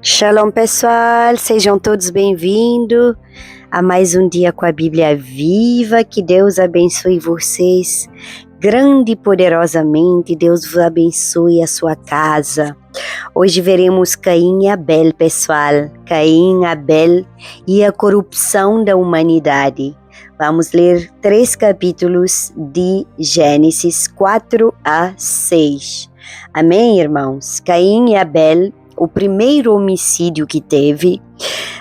Shalom, pessoal, sejam todos bem-vindos a mais um dia com a Bíblia Viva. Que Deus abençoe vocês grande e poderosamente. Deus vos abençoe a sua casa. Hoje veremos Caim e Abel, pessoal. Caim, Abel e a corrupção da humanidade. Vamos ler 3 capítulos de Gênesis 4 a 6. Amém, irmãos? Caim e Abel, o primeiro homicídio que teve.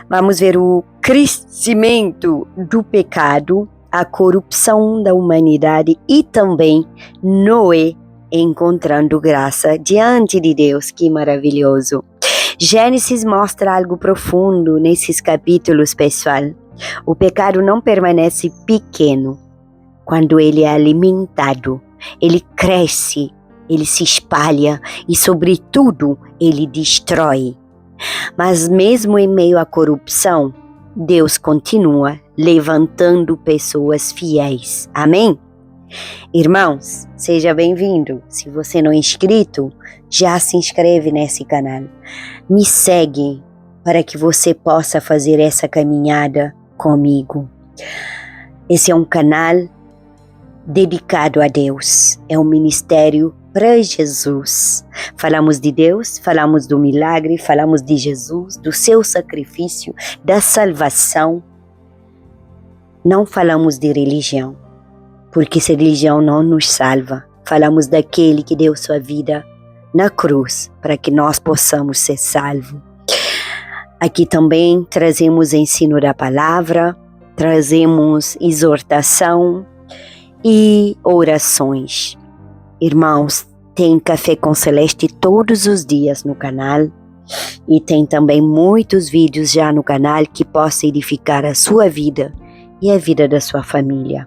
Vamos ver o crescimento do pecado, a corrupção da humanidade e também Noé encontrando graça diante de Deus. Que maravilhoso! Gênesis mostra algo profundo nesses capítulos, pessoal. O pecado não permanece pequeno quando ele é alimentado. Ele cresce, ele se espalha e, sobretudo, ele destrói. Mas mesmo em meio à corrupção, Deus continua levantando pessoas fiéis. Amém? Irmãos, seja bem-vindo. Se você não é inscrito, já se inscreve nesse canal. Me segue para que você possa fazer essa caminhada comigo. Esse é um canal dedicado a Deus. É um ministério para Jesus. Falamos de Deus, falamos do milagre, falamos de Jesus, do seu sacrifício, da salvação. Não falamos de religião, porque essa religião não nos salva. Falamos daquele que deu sua vida na cruz para que nós possamos ser salvos. Aqui também trazemos ensino da palavra, trazemos exortação e orações. Irmãos, tem Café com Celeste todos os dias no canal e tem também muitos vídeos já no canal que possam edificar a sua vida e a vida da sua família.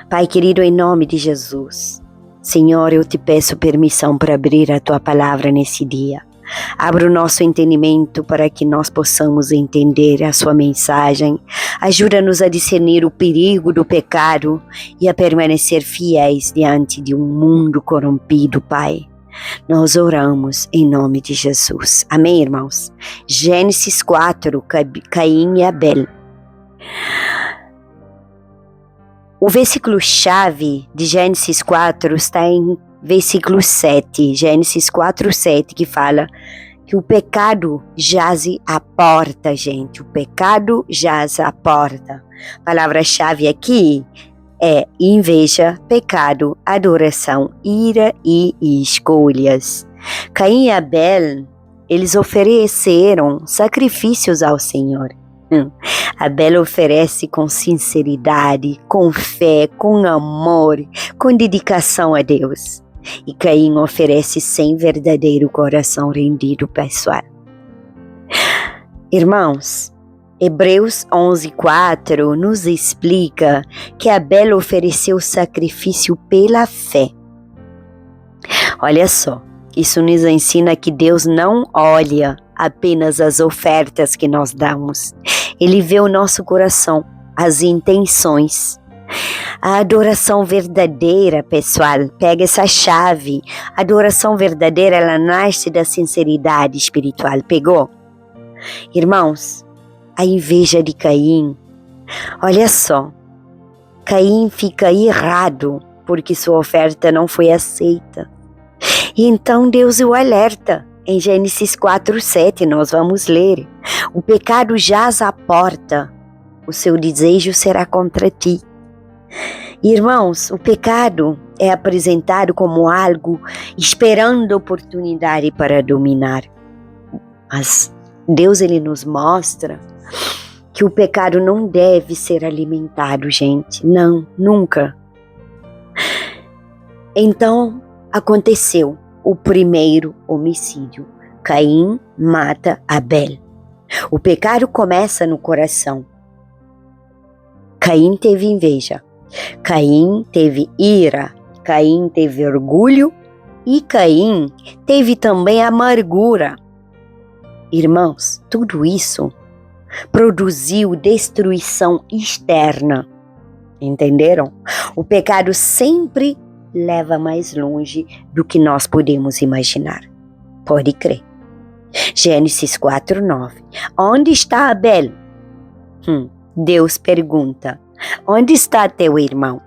Pai querido, em nome de Jesus, Senhor, eu te peço permissão para abrir a tua palavra nesse dia. Abra o nosso entendimento para que nós possamos entender a sua mensagem. Ajuda-nos a discernir o perigo do pecado e a permanecer fiéis diante de um mundo corrompido, Pai. Nós oramos em nome de Jesus. Amém, irmãos? Gênesis 4, Caim e Abel. O versículo-chave de Gênesis 4 está em versículo 7, Gênesis 4, 7, que fala que o pecado jaz à porta, gente. O pecado jaz à porta. A palavra-chave aqui é inveja, pecado, adoração, ira e escolhas. Caim e Abel, eles ofereceram sacrifícios ao Senhor. Abel oferece com sinceridade, com fé, com amor, com dedicação a Deus. E Caim oferece sem verdadeiro coração rendido, pessoal. Irmãos, Hebreus 11:4 nos explica que Abel ofereceu sacrifício pela fé. Olha só, isso nos ensina que Deus não olha apenas as ofertas que nós damos. Ele vê o nosso coração, as intenções. A adoração verdadeira, pessoal, pega essa chave. A adoração verdadeira, ela nasce da sinceridade espiritual. Pegou? Irmãos, a inveja de Caim. Olha só, Caim fica irado porque sua oferta não foi aceita. E então Deus o alerta. Em Gênesis 4, 7, nós vamos ler. O pecado jaz à porta, o seu desejo será contra ti. Irmãos, o pecado é apresentado como algo esperando oportunidade para dominar. Mas Deus, ele nos mostra que o pecado não deve ser alimentado, gente. Não, nunca. Então, aconteceu o primeiro homicídio. Caim mata Abel. O pecado começa no coração. Caim teve inveja. Caim teve ira. Caim teve orgulho. E Caim teve também amargura. Irmãos, tudo isso produziu destruição externa. Entenderam? O pecado sempre leva mais longe do que nós podemos imaginar. Pode crer. Gênesis 4:9. Onde está Abel? Deus pergunta: onde está teu irmão?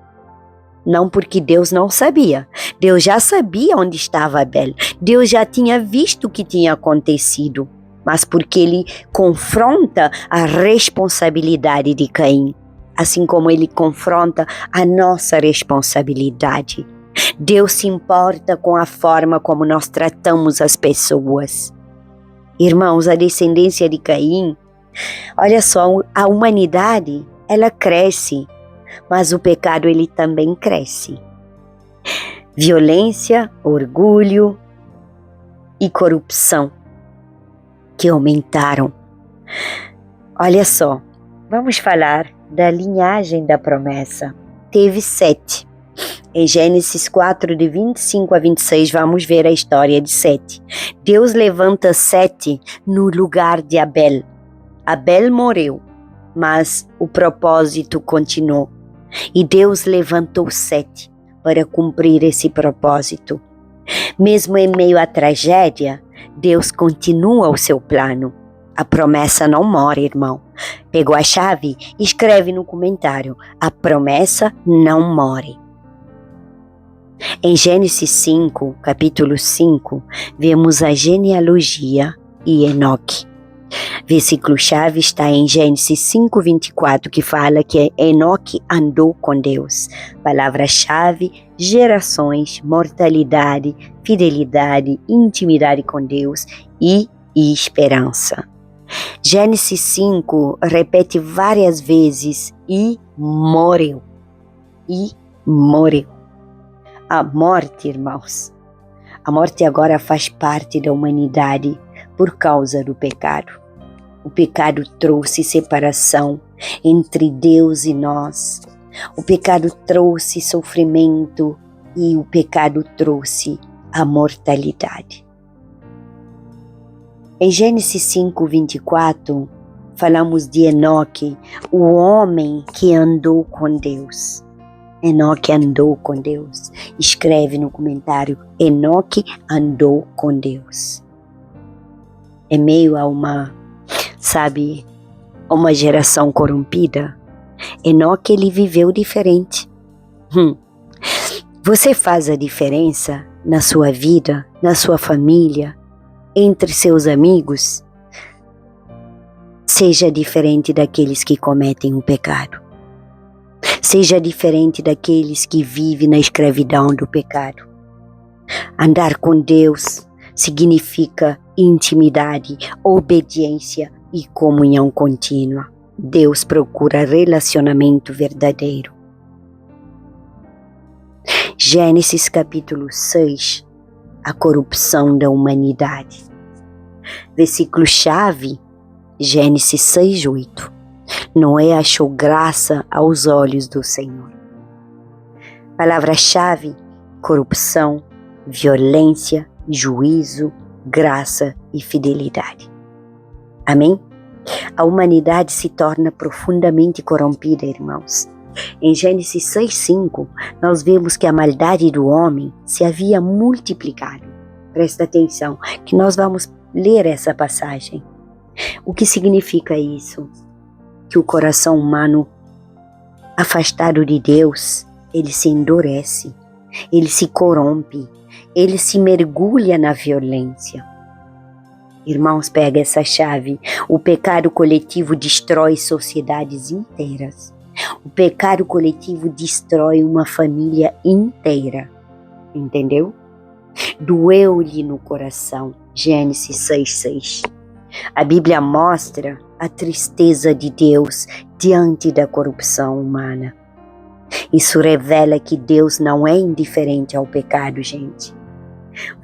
Não porque Deus não sabia. Deus já sabia onde estava Abel. Deus já tinha visto o que tinha acontecido. Mas porque ele confronta a responsabilidade de Caim, assim como ele confronta a nossa responsabilidade. Deus se importa com a forma como nós tratamos as pessoas. Irmãos, a descendência de Caim, olha só, a humanidade, ela cresce, mas o pecado ele também cresce. Violência, orgulho e corrupção que aumentaram. Olha só, vamos falar da linhagem da promessa. Teve 7. Em Gênesis 4, de 25 a 26, vamos ver a história de 7. Deus levanta 7 no lugar de Abel. Abel morreu, mas o propósito continuou. E Deus levantou 7 para cumprir esse propósito. Mesmo em meio à tragédia, Deus continua o seu plano. A promessa não morre, irmão. Pegou a chave? Escreve no comentário. A promessa não morre. Em Gênesis 5, capítulo 5, vemos a genealogia e Enoque. Versículo-chave está em Gênesis 5:24, que fala que Enoque andou com Deus. Palavra-chave: gerações, mortalidade, fidelidade, intimidade com Deus e esperança. Gênesis 5 repete várias vezes e morreu. E morreu. A morte, irmãos, a morte agora faz parte da humanidade por causa do pecado. O pecado trouxe separação entre Deus e nós. O pecado trouxe sofrimento e o pecado trouxe a mortalidade. Em Gênesis 5:24, falamos de Enoque, o homem que andou com Deus. Enoque andou com Deus. Escreve no comentário: Enoque andou com Deus. Em meio a uma geração corrompida, Enoque ele viveu diferente. Você faz a diferença na sua vida, na sua família, entre seus amigos? Seja diferente daqueles que cometem o pecado. Seja diferente daqueles que vivem na escravidão do pecado. Andar com Deus significa intimidade, obediência e comunhão contínua. Deus procura relacionamento verdadeiro. Gênesis capítulo 6, a corrupção da humanidade. Versículo-chave, Gênesis 6:8. Noé achou graça aos olhos do Senhor. Palavra-chave: corrupção, violência, juízo, graça e fidelidade. Amém? A humanidade se torna profundamente corrompida, irmãos. Em Gênesis 6:5, nós vemos que a maldade do homem se havia multiplicado. Presta atenção, que nós vamos ler essa passagem. O que significa isso? Que o coração humano, afastado de Deus, ele se endurece, ele se corrompe, ele se mergulha na violência. Irmãos, pega essa chave. O pecado coletivo destrói sociedades inteiras. O pecado coletivo destrói uma família inteira. Entendeu? Doeu-lhe no coração. Gênesis 6:6. A Bíblia mostra a tristeza de Deus diante da corrupção humana. Isso revela que Deus não é indiferente ao pecado, gente.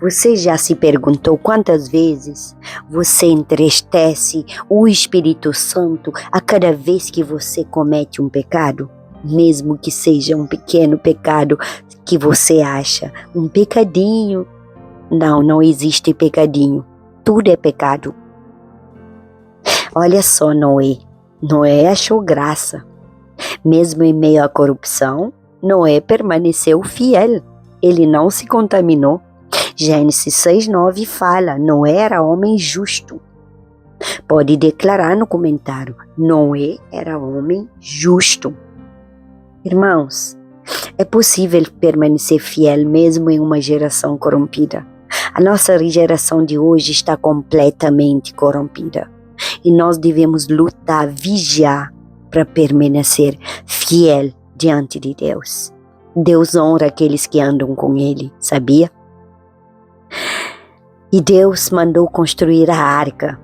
Você já se perguntou quantas vezes você entristece o Espírito Santo a cada vez que você comete um pecado? Mesmo que seja um pequeno pecado que você acha um pecadinho. Não existe pecadinho. Tudo é pecado. Olha só Noé. Noé achou graça. Mesmo em meio à corrupção, Noé permaneceu fiel. Ele não se contaminou. Gênesis 6:9 fala, Noé era homem justo. Pode declarar no comentário, Noé era homem justo. Irmãos, é possível permanecer fiel mesmo em uma geração corrompida. A nossa geração de hoje está completamente corrompida. E nós devemos lutar, vigiar para permanecer fiel diante de Deus. Deus honra aqueles que andam com Ele, sabia? E Deus mandou construir a arca.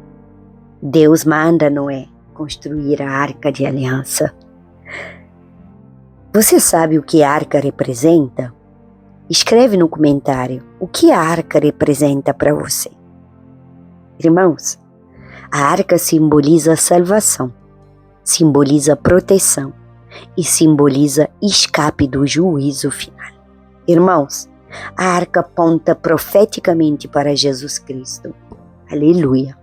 Deus manda Noé construir a arca de aliança. Você sabe o que a arca representa? Escreve no comentário o que a arca representa para você. Irmãos, a arca simboliza a salvação, simboliza proteção e simboliza escape do juízo final. Irmãos, a arca aponta profeticamente para Jesus Cristo. Aleluia!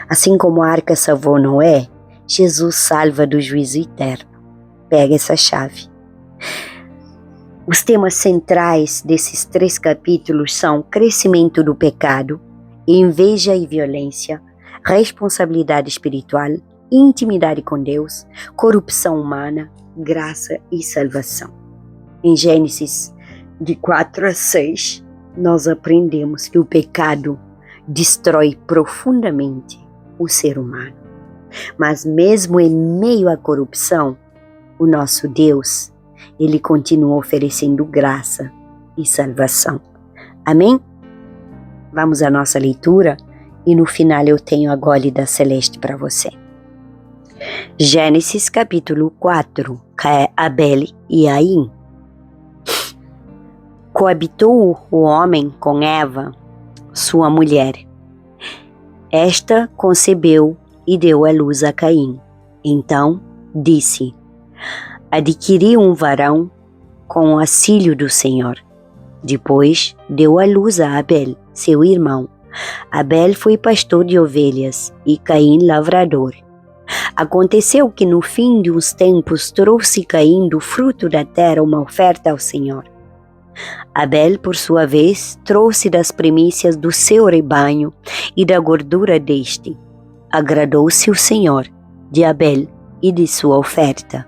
Assim como a arca salvou Noé, Jesus salva do juízo eterno. Pega essa chave. Os temas centrais desses 3 capítulos são crescimento do pecado, inveja e violência, responsabilidade espiritual, intimidade com Deus, corrupção humana, graça e salvação. Em Gênesis de 4-6, nós aprendemos que o pecado destrói profundamente o ser humano. Mas mesmo em meio à corrupção, o nosso Deus, Ele continua oferecendo graça e salvação. Amém? Vamos à nossa leitura e no final eu tenho a gólida celeste para você. Gênesis capítulo 4, Abel e Caim. Coabitou o homem com Eva, sua mulher. Esta concebeu e deu à luz a Caim. Então disse: adquiri um varão com o auxílio do Senhor. Depois deu à luz a Abel, seu irmão. Abel foi pastor de ovelhas e Caim lavrador. Aconteceu que no fim de uns tempos trouxe Caim do fruto da terra uma oferta ao Senhor. Abel, por sua vez, trouxe das primícias do seu rebanho e da gordura deste. Agradou-se o Senhor de Abel e de sua oferta,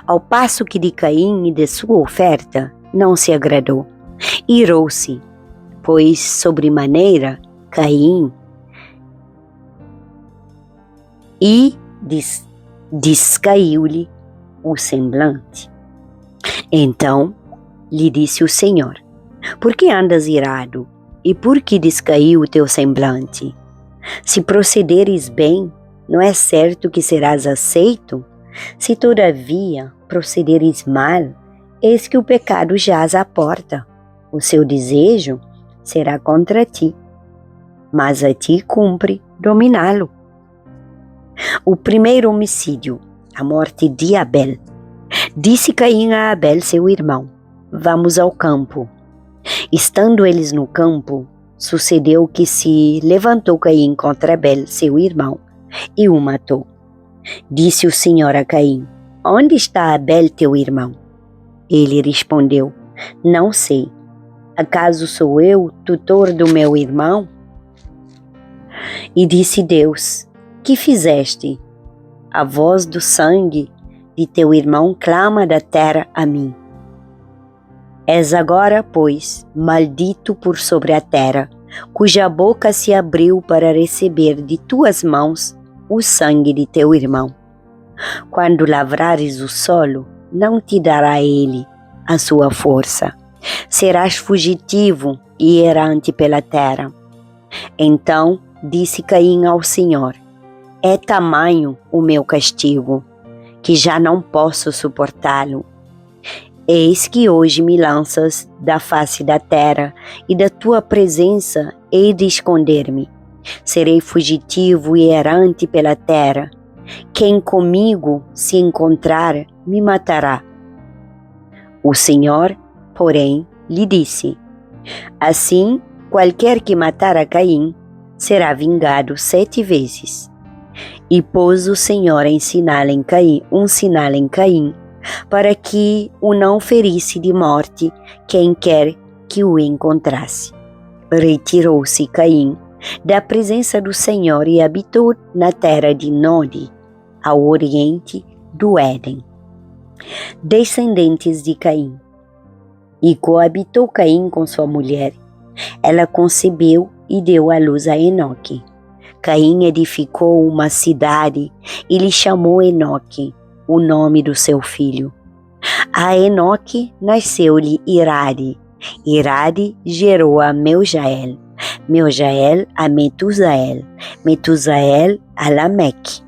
ao passo que de Caim e de sua oferta não se agradou. Irou-se, pois sobremaneira Caim e descaiu-lhe o semblante. Então lhe disse o Senhor: por que andas irado e por que descaiu o teu semblante? Se procederes bem, não é certo que serás aceito? Se todavia procederes mal, eis que o pecado jaz à porta. O seu desejo será contra ti, mas a ti cumpre dominá-lo. O primeiro homicídio, a morte de Abel. Disse Caim a Abel, seu irmão: vamos ao campo. Estando eles no campo, sucedeu que se levantou Caim contra Abel, seu irmão, e o matou. Disse o Senhor a Caim: onde está Abel, teu irmão? Ele respondeu: não sei. Acaso sou eu tutor do meu irmão? E disse Deus: que fizeste? A voz do sangue de teu irmão clama da terra a mim. És agora, pois, maldito por sobre a terra, cuja boca se abriu para receber de tuas mãos o sangue de teu irmão. Quando lavrares o solo, não te dará ele a sua força. Serás fugitivo e errante pela terra. Então disse Caim ao Senhor: é tamanho o meu castigo, que já não posso suportá-lo. Eis que hoje me lanças da face da terra, e da tua presença hei de esconder-me. Serei fugitivo e errante pela terra. Quem comigo se encontrar, me matará. O Senhor, porém, lhe disse: assim, qualquer que matar a Caim, será vingado 7 vezes. E pôs o Senhor um sinal em Caim, para que o não ferisse de morte quem quer que o encontrasse. retirou-se Caim da presença do Senhor e habitou na terra de Nod, ao oriente do Éden. Descendentes de Caim. E coabitou Caim com sua mulher. Ela concebeu e deu à luz a Enoque. Caim edificou uma cidade e lhe chamou Enoque, o nome do seu filho. A Enoque nasceu-lhe Irade. Irade gerou a Meujael. Meujael a Metusael. Metusael a Lameque.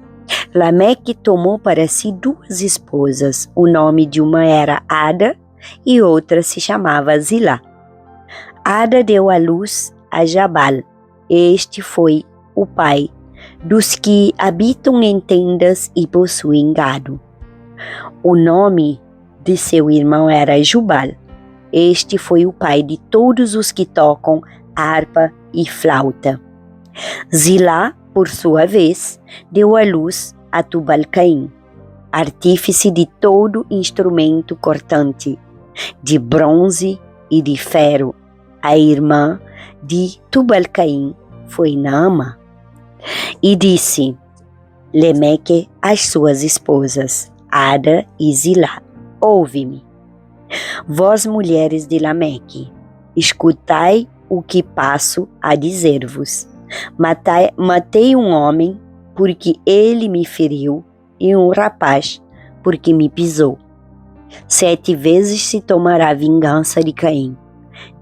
Lameque tomou para si duas esposas. O nome de uma era Ada e outra se chamava Zilá. Ada deu à luz a Jabal. Este foi o pai dos que habitam em tendas e possuem gado. O nome de seu irmão era Jubal. Este foi o pai de todos os que tocam harpa e flauta. Zilá, por sua vez, deu à luz a Tubal-Caim, artífice de todo instrumento cortante, de bronze e de ferro. A irmã de Tubal-Caim foi Naamá. E disse Lemeque às suas esposas, Ada e Zilá: ouve-me, vós mulheres de Lameque, escutai o que passo a dizer-vos. Matei um homem porque ele me feriu e um rapaz porque me pisou. 7 vezes se tomará vingança de Caim,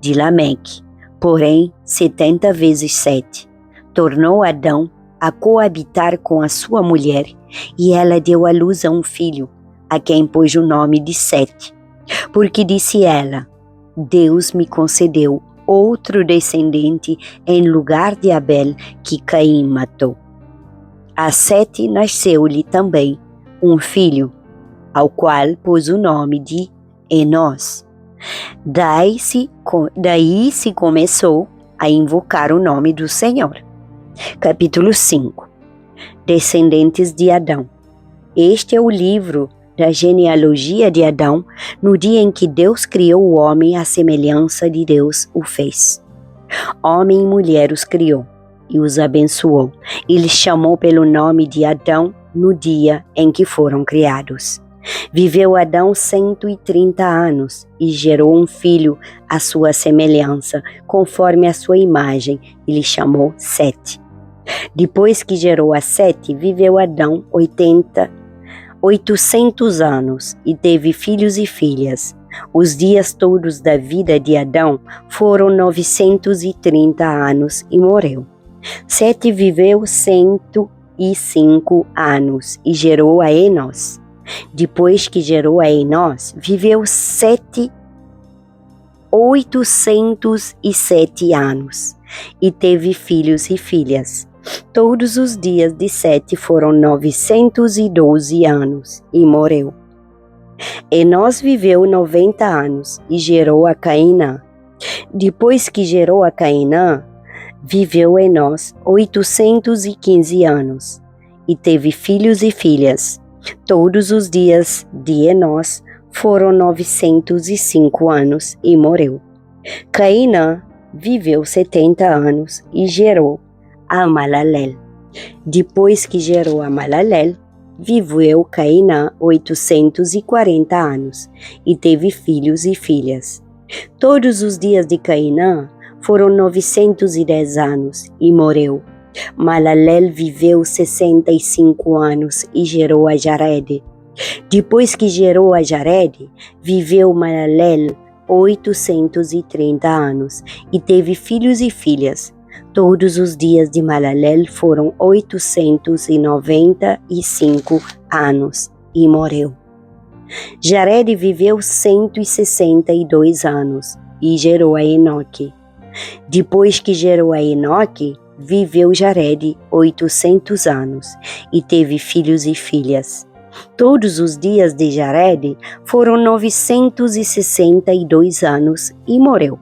de Lameque, porém 70 vezes 7. Tornou Adão a coabitar com a sua mulher e ela deu à luz a um filho, a quem pôs o nome de Sete, porque disse ela: Deus me concedeu outro descendente em lugar de Abel, que Caim matou. A Sete nasceu-lhe também um filho, ao qual pôs o nome de Enós. Daí se começou a invocar o nome do Senhor. Capítulo 5. Descendentes de Adão. Este é o livro da genealogia de Adão. No dia em que Deus criou o homem, à semelhança de Deus o fez. Homem e mulher os criou e os abençoou, e lhes chamou pelo nome de Adão no dia em que foram criados. Viveu Adão 130 anos e gerou um filho à sua semelhança, conforme a sua imagem, e lhe chamou Sete. Depois que gerou a Sete, viveu Adão 800 anos e teve filhos e filhas. Os dias todos da vida de Adão foram 930 anos e morreu. Sete viveu 105 anos e gerou a Enós. Depois que gerou a Enós, viveu 807 anos e teve filhos e filhas. Todos os dias de Sete foram 912 anos e morreu. Enós viveu 90 anos e gerou a Cainã. Depois que gerou a Cainã, viveu Enós 815 anos e teve filhos e filhas. Todos os dias de Enós foram 905 anos e morreu. Cainã viveu 70 anos e gerou a Malalel. Depois que gerou a Malalel, viveu Cainã 840 anos e teve filhos e filhas. Todos os dias de Cainã foram 910 anos e morreu. Malalel viveu 65 anos e gerou a Jared. Depois que gerou a Jared, viveu Malalel 830 anos e teve filhos e filhas. Todos os dias de Malalel foram 895 anos e morreu. Jared viveu 162 anos e gerou a Enoque. Depois que gerou a Enoque, viveu Jared 800 anos e teve filhos e filhas. Todos os dias de Jared foram 962 anos e morreu.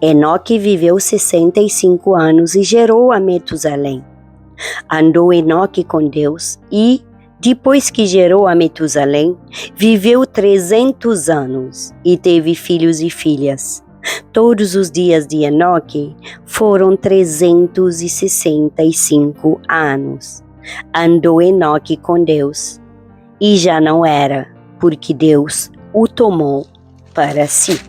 Enoque viveu 65 anos e gerou a Metusalém. Andou Enoque com Deus e, depois que gerou a Metusalém, viveu 300 anos e teve filhos e filhas. Todos os dias de Enoque foram 365 anos. Andou Enoque com Deus, e já não era, porque Deus o tomou para si.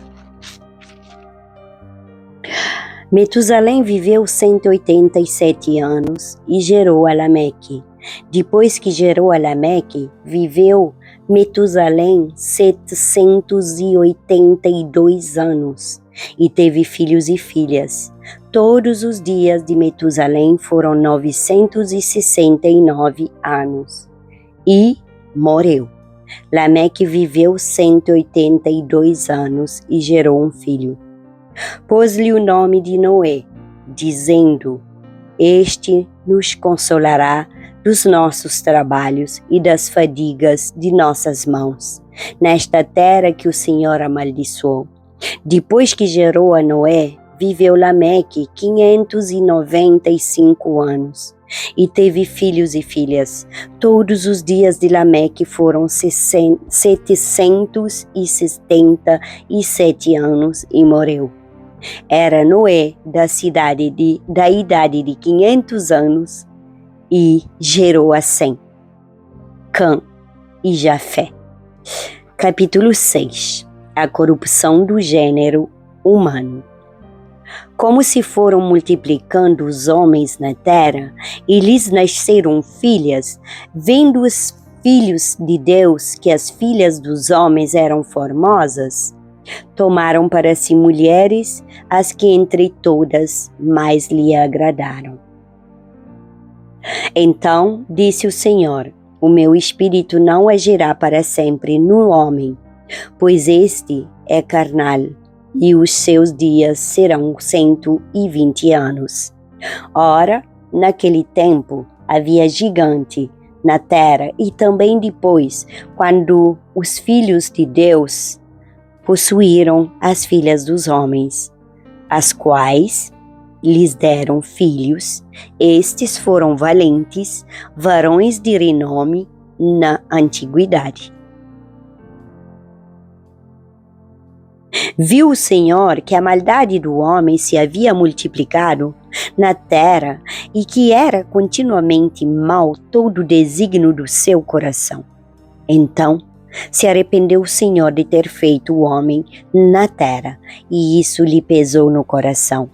Metusalém viveu 187 anos e gerou a Lameque. Depois que gerou a Lameque, viveu Metusalém 782 anos e teve filhos e filhas. Todos os dias de Metusalém foram 969 anos e morreu. Lameque viveu 182 anos e gerou um filho. Pôs-lhe o nome de Noé, dizendo: Este nos consolará dos nossos trabalhos e das fadigas de nossas mãos, nesta terra que o Senhor amaldiçoou. Depois que gerou a Noé, viveu Lameque 595 anos e teve filhos e filhas. Todos os dias de Lameque foram 777 anos e morreu. Era Noé da idade de 500 anos e gerou a Sem, Cã e Jafé. Capítulo 6. A corrupção do gênero humano. Como se foram multiplicando os homens na terra e lhes nasceram filhas, vendo os filhos de Deus que as filhas dos homens eram formosas, tomaram para si mulheres, as que entre todas mais lhe agradaram. Então disse o Senhor: O meu espírito não agirá para sempre no homem, pois este é carnal, e os seus dias serão 120 anos. Ora, naquele tempo havia gigante na terra, e também depois, quando os filhos de Deus possuíram as filhas dos homens, as quais lhes deram filhos. Estes foram valentes, varões de renome na antiguidade. Viu o Senhor que a maldade do homem se havia multiplicado na terra e que era continuamente mau todo o desígnio do seu coração. Então se arrependeu o Senhor de ter feito o homem na terra, e isso lhe pesou no coração.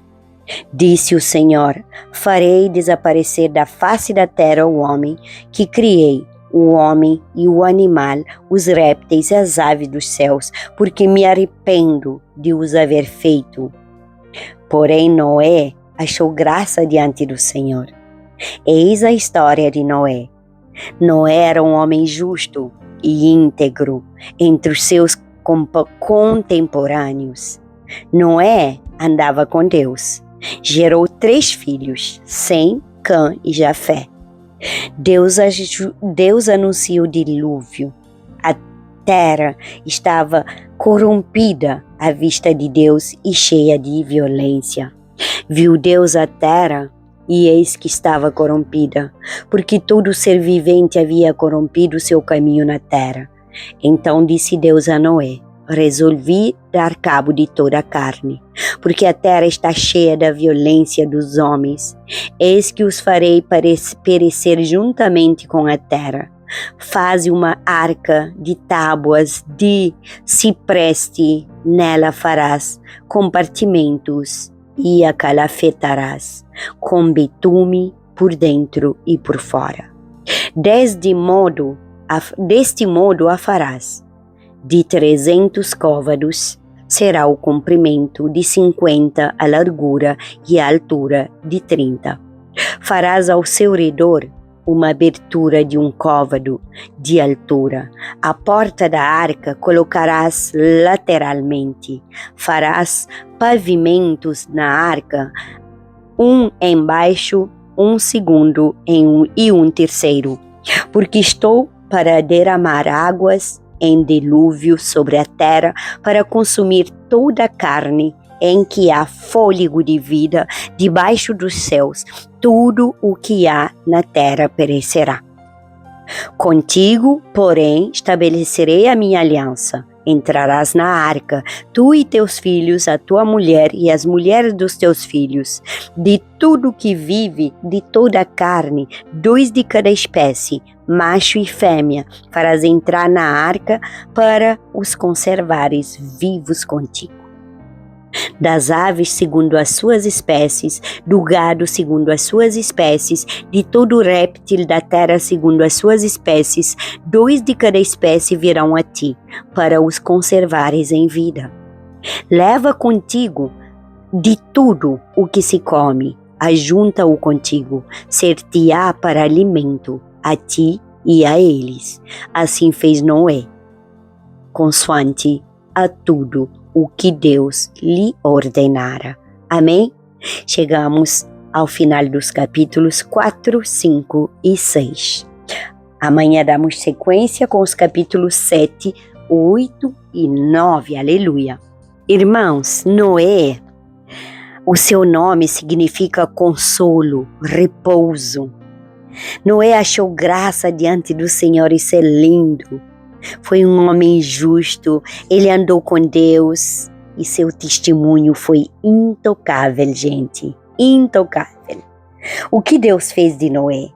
Disse o Senhor: Farei desaparecer da face da terra o homem que criei, o homem e o animal, os répteis e as aves dos céus, porque me arrependo de os haver feito. Porém Noé achou graça diante do Senhor. Eis a história de Noé. Noé era um homem justo e íntegro entre os seus contemporâneus. Noé andava com Deus. Gerou 3 filhos, Sem, Cã e Jafé. Deus anunciou o dilúvio. A terra estava corrompida à vista de Deus e cheia de violência. Viu Deus a terra, e eis que estava corrompida, porque todo ser vivente havia corrompido seu caminho na terra. Então disse Deus a Noé: Resolvi dar cabo de toda a carne, porque a terra está cheia da violência dos homens. Eis que os farei perecer juntamente com a terra. Faze uma arca de tábuas de cipreste, nela farás compartimentos e a calafetarás com betume por dentro e por fora. Deste modo a farás. De 300 côvados será o comprimento, de 50 a largura e a altura de 30. Farás ao seu redor uma abertura de 1 côvado de altura. A porta da arca colocarás lateralmente. Farás pavimentos na arca, um embaixo, um segundo e um terceiro, porque estou para derramar águas em dilúvio sobre a terra, para consumir toda a carne em que há fôlego de vida debaixo dos céus. Tudo o que há na terra perecerá. Contigo, porém, estabelecerei a minha aliança. entrarás na arca, tu e teus filhos, a tua mulher e as mulheres dos teus filhos. De tudo que vive, de toda a carne, 2 de cada espécie, macho e fêmea, farás entrar na arca para os conservares vivos contigo. Das aves segundo as suas espécies, do gado segundo as suas espécies, de todo réptil da terra segundo as suas espécies, 2 de cada espécie virão a ti, para os conservares em vida. Leva contigo de tudo o que se come, ajunta-o contigo, ser-te-á para alimento, a ti e a eles. Assim fez Noé, consoante a tudo o que Deus lhe ordenara. Amém? Chegamos ao final dos capítulos 4, 5 e 6. Amanhã damos sequência com os capítulos 7, 8 e 9. Aleluia! Irmãos, Noé, o seu nome significa consolo, repouso. Noé achou graça diante do Senhor, isso é lindo. Foi um homem justo, ele andou com Deus e seu testemunho foi intocável, gente, intocável. O que Deus fez de Noé?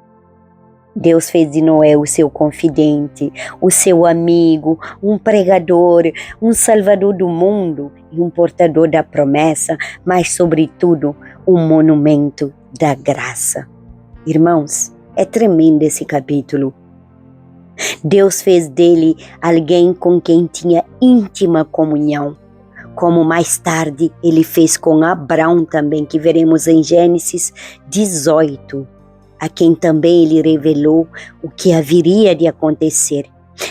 Deus fez de Noé o seu confidente, o seu amigo, um pregador, um salvador do mundo e um portador da promessa, mas sobretudo um monumento da graça. Irmãos, é tremendo esse capítulo. Deus fez dele alguém com quem tinha íntima comunhão, como mais tarde ele fez com Abraão também, que veremos em Gênesis 18, a quem também ele revelou o que haveria de acontecer.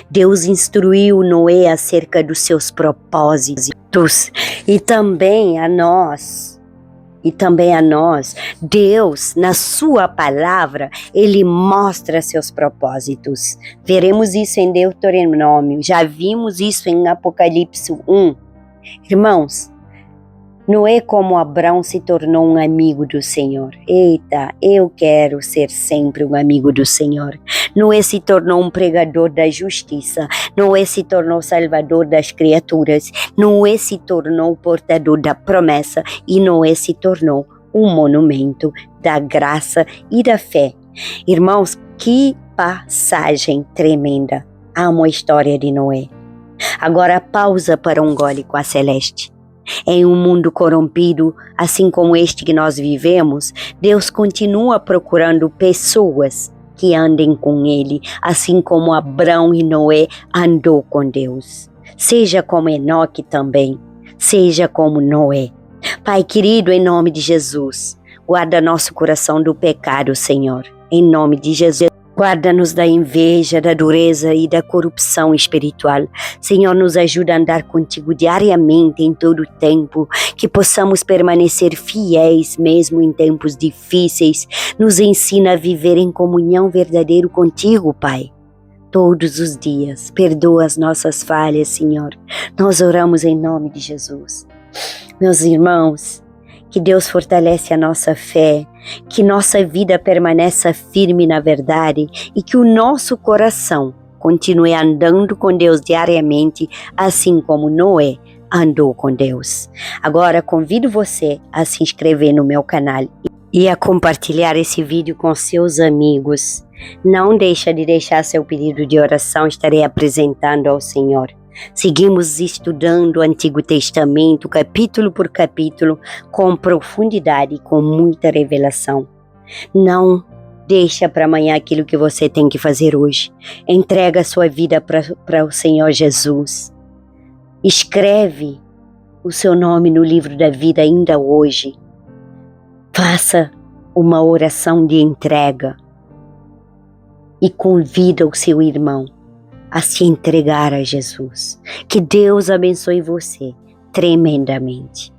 Deus instruiu Noé acerca dos seus propósitos e também a nós. Deus, na sua palavra, ele mostra seus propósitos. Veremos isso em Deuteronômio, já vimos isso em Apocalipse 1. Irmãos, Noé, como Abraão, se tornou um amigo do Senhor. Eita, eu quero ser sempre um amigo do Senhor. Noé se tornou um pregador da justiça. Noé se tornou salvador das criaturas. Noé se tornou portador da promessa. E Noé se tornou um monumento da graça e da fé. Irmãos, que passagem tremenda. Amo a história de Noé. Agora pausa para um gole com a Celeste. Em um mundo corrompido, assim como este que nós vivemos, Deus continua procurando pessoas que andem com Ele, assim como Abraão e Noé andou com Deus. Seja como Enoque também, seja como Noé. Pai querido, em nome de Jesus, guarda nosso coração do pecado, Senhor. Em nome de Jesus. Guarda-nos da inveja, da dureza e da corrupção espiritual. Senhor, nos ajuda a andar contigo diariamente, em todo o tempo, que possamos permanecer fiéis mesmo em tempos difíceis. Nos ensina a viver em comunhão verdadeira contigo, Pai. Todos os dias, perdoa as nossas falhas, Senhor. Nós oramos em nome de Jesus. Meus irmãos, que Deus fortalece a nossa fé, que nossa vida permaneça firme na verdade e que o nosso coração continue andando com Deus diariamente, assim como Noé andou com Deus. Agora convido você a se inscrever no meu canal e a compartilhar esse vídeo com seus amigos. Não deixa de deixar seu pedido de oração, estarei apresentando ao Senhor. Seguimos estudando o Antigo Testamento, capítulo por capítulo, com profundidade e com muita revelação. Não deixa para amanhã aquilo que você tem que fazer hoje. Entrega a sua vida para o Senhor Jesus. Escreve o seu nome no livro da vida ainda hoje. Faça uma oração de entrega e convida o seu irmão a se entregar a Jesus. Que Deus abençoe você tremendamente.